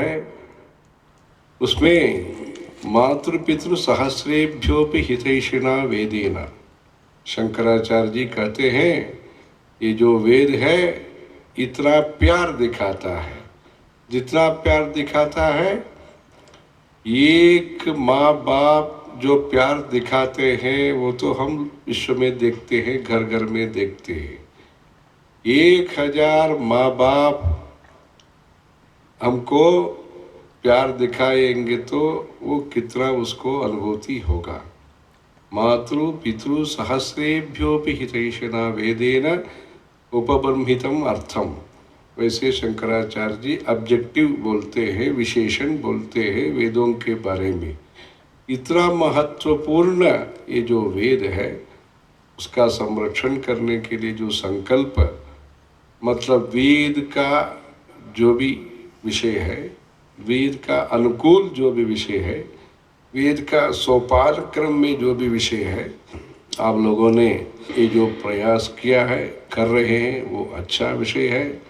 है उसमें मातृपितृ सहस्रेभ्योपि हितैषिणा वेदेना, शंकराचार्य जी कहते हैं ये जो वेद है इतना प्यार दिखाता है, जितना प्यार दिखाता है, एक माँ बाप जो प्यार दिखाते हैं वो तो हम विश्व में देखते हैं, घर घर में देखते हैं। 1000 माँ बाप हमको प्यार दिखाएंगे तो वो कितना उसको अनुभूति होगा। मातृ पितृ सहस्रेभ्योपि हितैषिणा वेदेन उपब्रह्मितम अर्थम। वैसे शंकराचार्य जी ऑब्जेक्टिव बोलते हैं, विशेषण बोलते हैं वेदों के बारे में। इतना महत्वपूर्ण ये जो वेद है उसका संरक्षण करने के लिए जो संकल्प, मतलब वेद का जो भी विषय है, वेद का अनुकूल जो भी विषय है, वेद का सोपान क्रम में जो भी विषय है, आप लोगों ने ये जो प्रयास किया है, कर रहे हैं, वो अच्छा विषय है।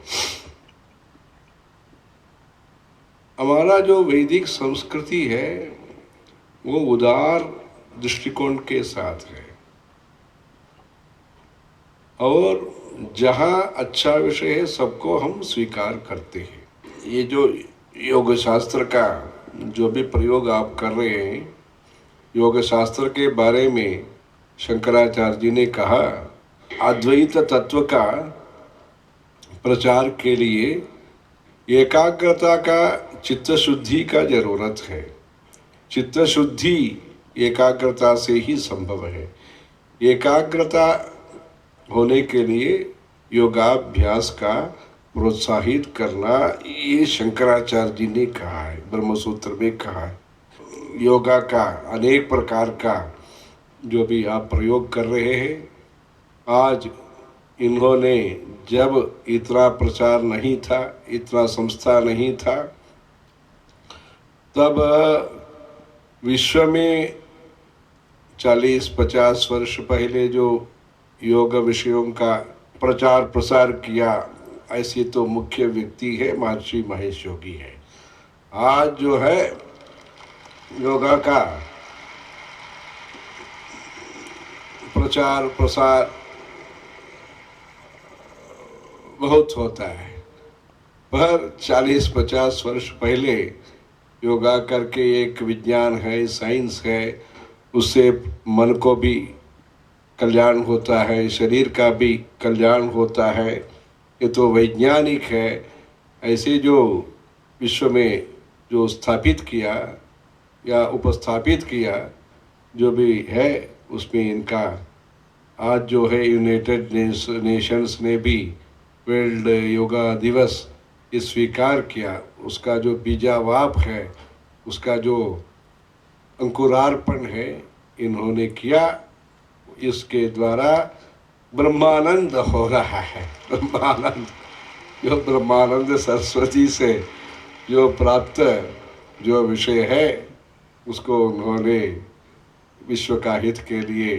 हमारा जो वैदिक संस्कृति है वो उदार दृष्टिकोण के साथ है, और जहाँ अच्छा विषय है सबको हम स्वीकार करते हैं। ये जो योग शास्त्र का जो भी प्रयोग आप कर रहे हैं, योग शास्त्र के बारे में शंकराचार्य जी ने कहा अद्वैत तत्व का प्रचार के लिए एकाग्रता का, चित्त शुद्धि का जरूरत है। चित्त शुद्धि एकाग्रता से ही संभव है। एकाग्रता होने के लिए योगाभ्यास का प्रोत्साहित करना, ये शंकराचार्य जी ने कहा है, ब्रह्मसूत्र में कहा है। योगा का अनेक प्रकार का जो भी आप प्रयोग कर रहे हैं, आज इन्होंने, जब इतना प्रचार नहीं था, इतना संस्था नहीं था, तब विश्व में 40-50 वर्ष पहले जो योग विषयों का प्रचार प्रसार किया, ऐसे तो मुख्य व्यक्ति है महर्षि महेश योगी है। आज जो है योगा का प्रचार प्रसार बहुत होता है, पर 40-50 वर्ष पहले योगा करके एक विज्ञान है, साइंस है, उससे मन को भी कल्याण होता है, शरीर का भी कल्याण होता है, ये तो वैज्ञानिक है। ऐसे जो विश्व में जो स्थापित किया या उपस्थापित किया जो भी है, उसमें इनका आज जो है यूनाइटेड नेशंस ने भी वर्ल्ड योगा दिवस ये स्वीकार किया। उसका जो बीजावाप है, उसका जो अंकुरार्पण है, इन्होंने किया। इसके द्वारा ब्रह्मानंद हो रहा है। ब्रह्मानंद, जो ब्रह्मानंद सरस्वती से जो प्राप्त जो विषय है, उसको उन्होंने विश्व का हित के लिए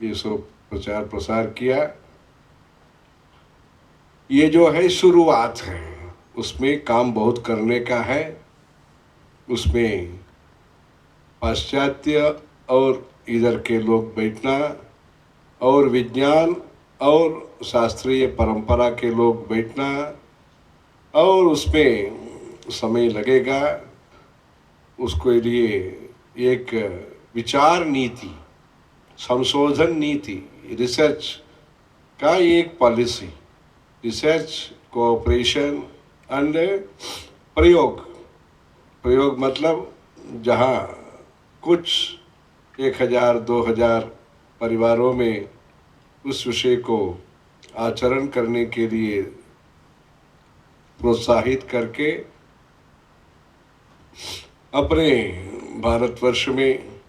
ये सब प्रचार प्रसार किया। ये जो है शुरुआत है, उसमें काम बहुत करने का है। उसमें पाश्चात्य और इधर के लोग बैठना, और विज्ञान और शास्त्रीय परंपरा के लोग बैठना, और उसमें समय लगेगा। उसके लिए एक विचार नीति, संशोधन नीति, रिसर्च का एक पॉलिसी, रिसर्च, कोऑपरेशन एंड प्रयोग। प्रयोग मतलब जहाँ कुछ 1000-2000 परिवारों में उस विषय को आचरण करने के लिए प्रोत्साहित करके अपने भारतवर्ष में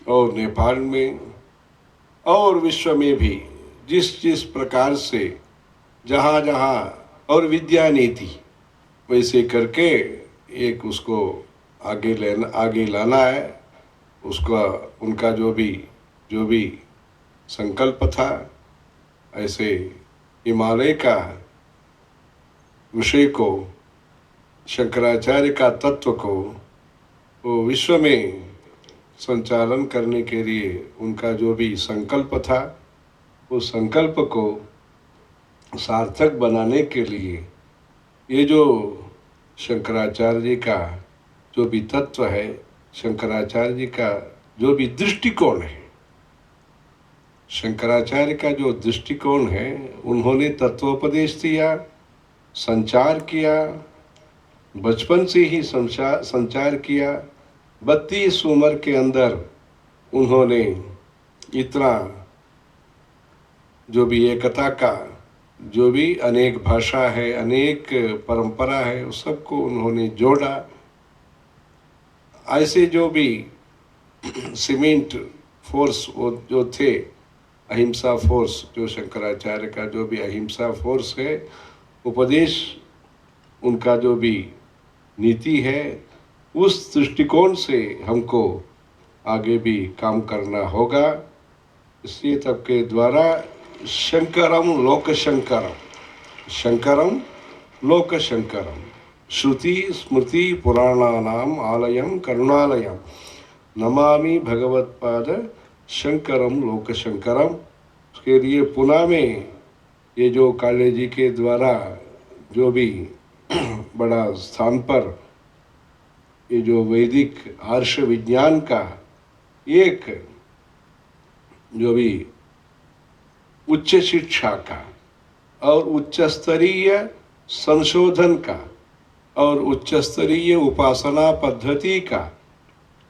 और नेपाल में और विश्व में भी जिस जिस प्रकार से जहाँ जहाँ, और विद्या नीति वैसे करके एक उसको आगे लाना है। उसका उनका जो भी संकल्प था, ऐसे हिमालय का विषय को शंकराचार्य का तत्व को वो विश्व में संचालन करने के लिए उनका जो भी संकल्प था, उस संकल्प को सार्थक बनाने के लिए ये जो शंकराचार्य जी का जो भी तत्व है, शंकराचार्य जी का जो भी दृष्टिकोण है, शंकराचार्य का जो दृष्टिकोण है, उन्होंने तत्वोपदेश दिया, संचार किया, बचपन से ही संचार किया। 32 उम्र के अंदर उन्होंने इतना जो भी एकता का, जो भी अनेक भाषा है, अनेक परंपरा है, उस सबको उन्होंने जोड़ा। ऐसे जो भी सीमेंट फोर्स वो जो थे, अहिंसा फोर्स, जो शंकराचार्य का जो भी अहिंसा फोर्स है, उपदेश उनका जो भी नीति है, उस दृष्टिकोण से हमको आगे भी काम करना होगा। इसलिए तब के द्वारा शंकरम लोक शंकरम, शंकरम लोक शंकरम, श्रुति स्मृति पुराणानाम आलयम करुणालयम नमामि भगवत्पाद शंकरम लोक शंकरम। उसके लिए पुणे में ये जो काले जी के द्वारा जो भी बड़ा स्थान पर ये जो वैदिक आर्ष विज्ञान का एक जो भी उच्च शिक्षा का और उच्च स्तरीय संशोधन का और उच्च स्तरीय उपासना पद्धति का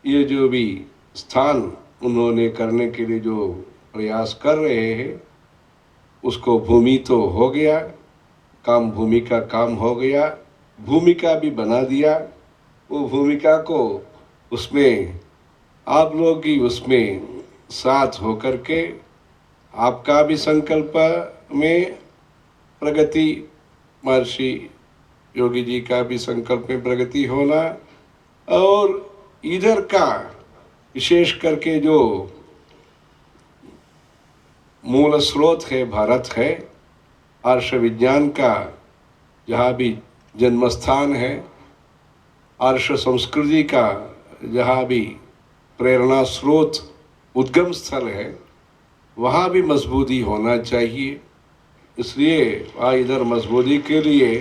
ये जो भी स्थान उन्होंने करने के लिए जो प्रयास कर रहे हैं, उसको भूमि तो हो गया, काम भूमि का काम हो गया, भूमिका भी बना दिया। वो भूमिका को उसमें आप लोग ही उसमें साथ होकर के आपका भी संकल्प में प्रगति, महर्षि योगी जी का भी संकल्प में प्रगति होना, और इधर का विशेष करके जो मूल स्रोत है, भारत है, आर्ष विज्ञान का जहाँ भी जन्मस्थान है, आर्ष संस्कृति का जहाँ भी प्रेरणा स्रोत उद्गम स्थल है, वहाँ भी मजबूती होना चाहिए। इसलिए वहाँ इधर मजबूती के लिए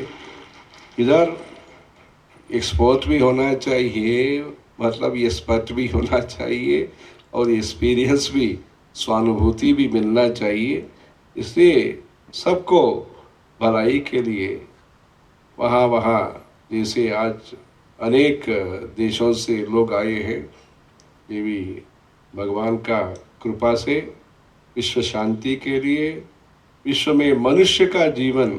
इधर एक्सपोर्ट भी होना चाहिए, मतलब ये स्पष्ट भी होना चाहिए, और एक्सपीरियंस भी, स्वानुभूति भी मिलना चाहिए। इसलिए सबको भलाई के लिए वहाँ जैसे आज अनेक देशों से लोग आए हैं, ये भी भगवान का कृपा से विश्व शांति के लिए, विश्व में मनुष्य का जीवन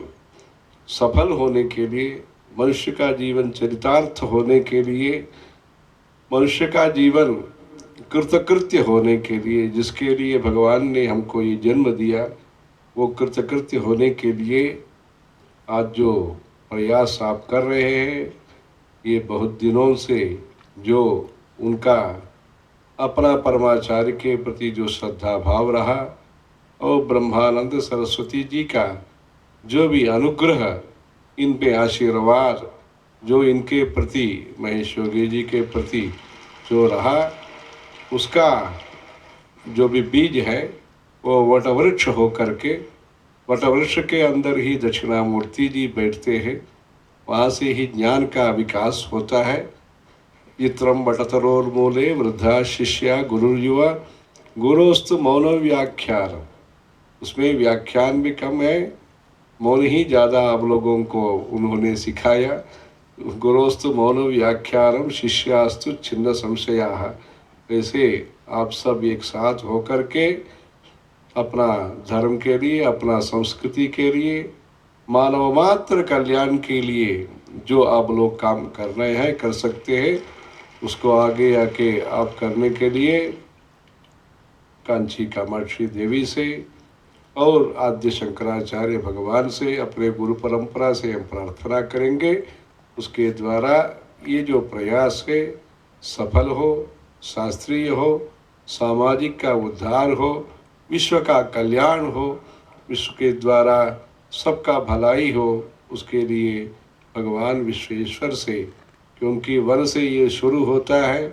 सफल होने के लिए, मनुष्य का जीवन चरितार्थ होने के लिए, मनुष्य का जीवन कृतकृत्य होने के लिए, जिसके लिए भगवान ने हमको ये जन्म दिया, वो कृतकृत्य होने के लिए आज जो प्रयास आप कर रहे हैं, ये बहुत दिनों से जो उनका अपना परमाचार्य के प्रति जो श्रद्धा भाव रहा, और ब्रह्मानंद सरस्वती जी का जो भी अनुग्रह, इन पे आशीर्वाद जो इनके प्रति, महेश योगी जी के प्रति जो रहा, उसका जो भी बीज है वो वटवृक्ष हो करके, वटवृक्ष के अंदर ही दक्षिणामूर्ति जी बैठते हैं, वहाँ से ही ज्ञान का विकास होता है। चित्रम वटतरोर्मूले वृद्धा शिष्या गुरुर्युवा गुरोस्तु मौन व्याख्यान। उसमें व्याख्यान भी कम है, मौन ही ज़्यादा आप लोगों को उन्होंने सिखाया। गुरोस्तु मौन व्याख्यानम शिष्यास्तु छिन्न संशयाः। ऐसे आप सब एक साथ होकर के अपना धर्म के लिए, अपना संस्कृति के लिए, मानव मात्र कल्याण के लिए जो आप लोग काम कर रहे हैं, कर सकते हैं, उसको आगे आके आप करने के लिए कांची कामाक्षी देवी से और आद्य शंकराचार्य भगवान से, अपने गुरु परंपरा से हम प्रार्थना करेंगे। उसके द्वारा ये जो प्रयास है सफल हो, शास्त्रीय हो, सामाजिक का उद्धार हो, विश्व का कल्याण हो, विश्व के द्वारा सबका भलाई हो, उसके लिए भगवान विश्वेश्वर से, क्योंकि वन से ये शुरू होता है